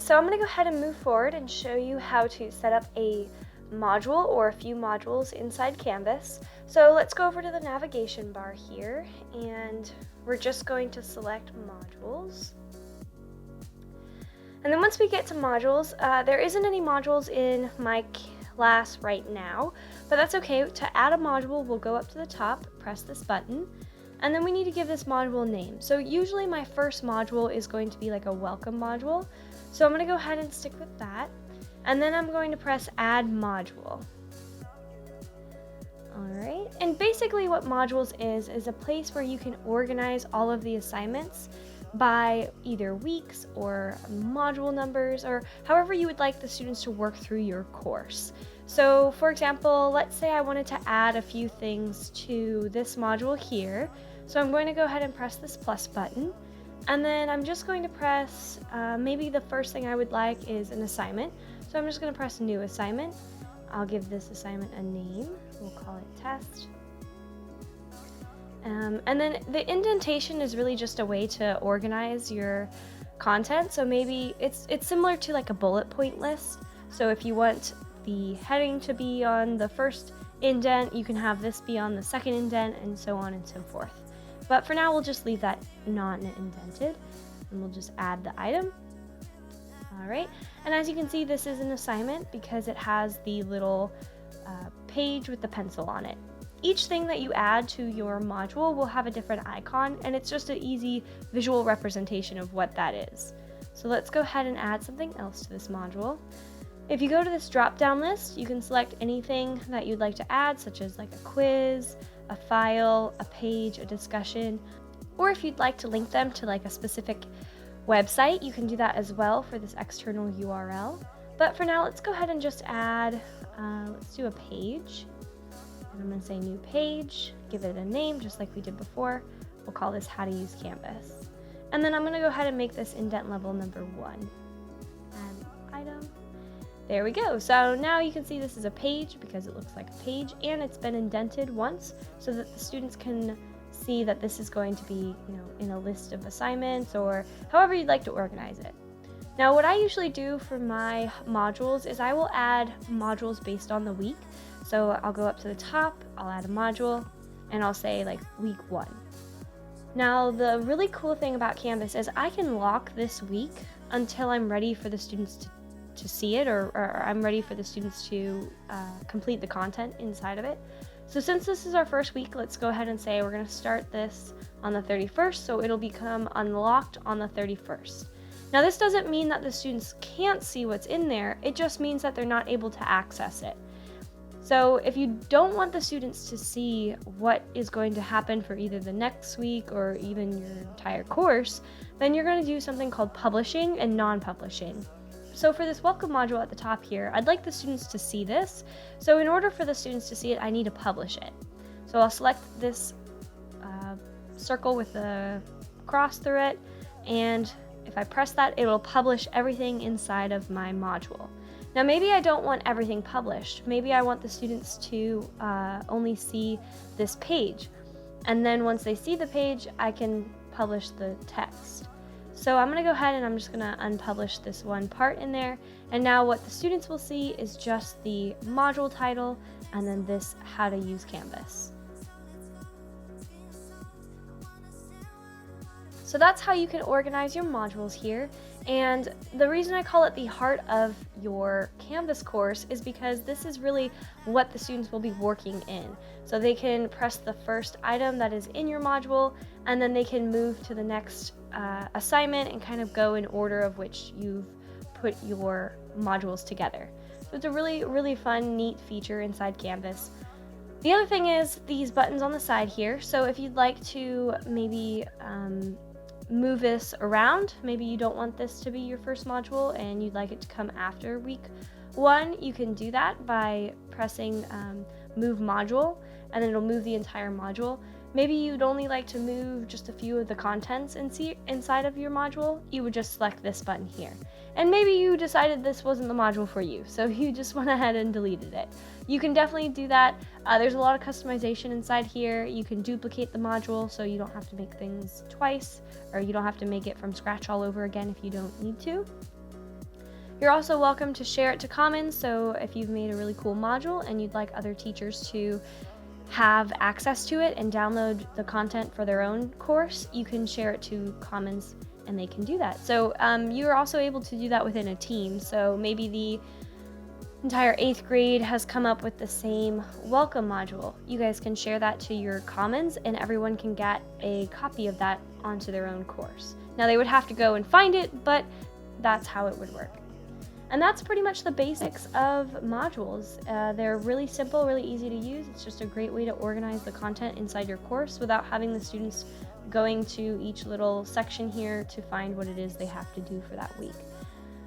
so I'm going to go ahead and move forward and show you how to set up a module or a few modules inside Canvas. So let's go over to the navigation bar here, and we're just going to select modules. And then once we get to modules, there isn't any modules in my class right now, but that's okay. To add a module, we'll go up to the top, press this button, and then we need to give this module a name. So usually my first module is going to be like a welcome module. So I'm going to go ahead and stick with that. And then I'm going to press add module. Alright, and basically what modules is a place where you can organize all of the assignments by either weeks or module numbers, or however you would like the students to work through your course. So for example, let's say I wanted to add a few things to this module here. So I'm going to go ahead and press this plus button, and then I'm just going to press, maybe the first thing I would like is an assignment. So I'm just going to press new assignment. I'll give this assignment a name. We'll call it test. And then the indentation is really just a way to organize your content. So maybe it's similar to like a bullet point list. So if you want the heading to be on the first indent, you can have this be on the second indent, and so on and so forth. But for now, we'll just leave that non-indented, and we'll just add the item. All right, and as you can see, this is an assignment because it has the little page with the pencil on it. Each thing that you add to your module will have a different icon, and it's just an easy visual representation of what that is. So let's go ahead and add something else to this module. If you go to this drop-down list, you can select anything that you'd like to add, such as like a quiz, a file, a page, a discussion, or if you'd like to link them to like a specific website, you can do that as well for this external URL. But for now, let's go ahead and just add, let's do a page. And I'm going to say new page, give it a name just like we did before. We'll call this how to use Canvas. And then I'm going to go ahead and make this indent level number 1. Add item. There we go. So now you can see this is a page because it looks like a page, and it's been indented once so that the students can see that this is going to be, in a list of assignments or however you'd like to organize it. Now, what I usually do for my modules is I will add modules based on the week. So I'll go up to the top, I'll add a module, and I'll say like week 1. Now, the really cool thing about Canvas is I can lock this week until I'm ready for the students to see it, or I'm ready for the students to complete the content inside of it. So since this is our first week, let's go ahead and say we're going to start this on the 31st, so it'll become unlocked on the 31st. Now, this doesn't mean that the students can't see what's in there, it just means that they're not able to access it. So if you don't want the students to see what is going to happen for either the next week or even your entire course, then you're going to do something called publishing and non-publishing. So for this welcome module at the top here, I'd like the students to see this. So in order for the students to see it, I need to publish it. So I'll select this circle with a cross through it, and if I press that, it will publish everything inside of my module. Now maybe I don't want everything published. Maybe I want the students to only see this page. And then once they see the page, I can publish the text. So I'm going to go ahead and I'm just going to unpublish this one part in there. And now what the students will see is just the module title and then this how to use Canvas. So that's how you can organize your modules here. And the reason I call it the heart of your Canvas course is because this is really what the students will be working in. So they can press the first item that is in your module, and then they can move to the next assignment and kind of go in order of which you've put your modules together. So it's a really, really fun, neat feature inside Canvas. The other thing is these buttons on the side here. So if you'd like to maybe move this around, maybe you don't want this to be your first module and you'd like it to come after week 1, you can do that by pressing move module, and then it'll move the entire module. Maybe you'd only like to move just a few of the contents inside of your module, you would just select this button here. And maybe you decided this wasn't the module for you, so you just went ahead and deleted it. You can definitely do that. There's a lot of customization inside here. You can duplicate the module so you don't have to make things twice, or you don't have to make it from scratch all over again if you don't need to. You're also welcome to share it to Commons, so if you've made a really cool module and you'd like other teachers to have access to it and download the content for their own course, you can share it to Commons and they can do that. So you're also able to do that within a team. So maybe the entire 8th grade has come up with the same welcome module. You guys can share that to your Commons and everyone can get a copy of that onto their own course. Now they would have to go and find it, but that's how it would work. And that's pretty much the basics of modules. They're really simple, really easy to use. It's just a great way to organize the content inside your course without having the students going to each little section here to find what it is they have to do for that week.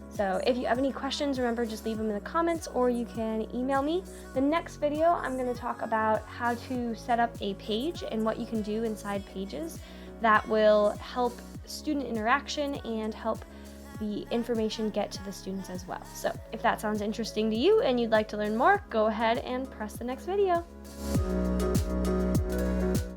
So if you have any questions, remember, just leave them in the comments or you can email me. The next video, I'm going to talk about how to set up a page and what you can do inside pages that will help student interaction and help the information get to the students as well. So if that sounds interesting to you and you'd like to learn more, go ahead and press the next video.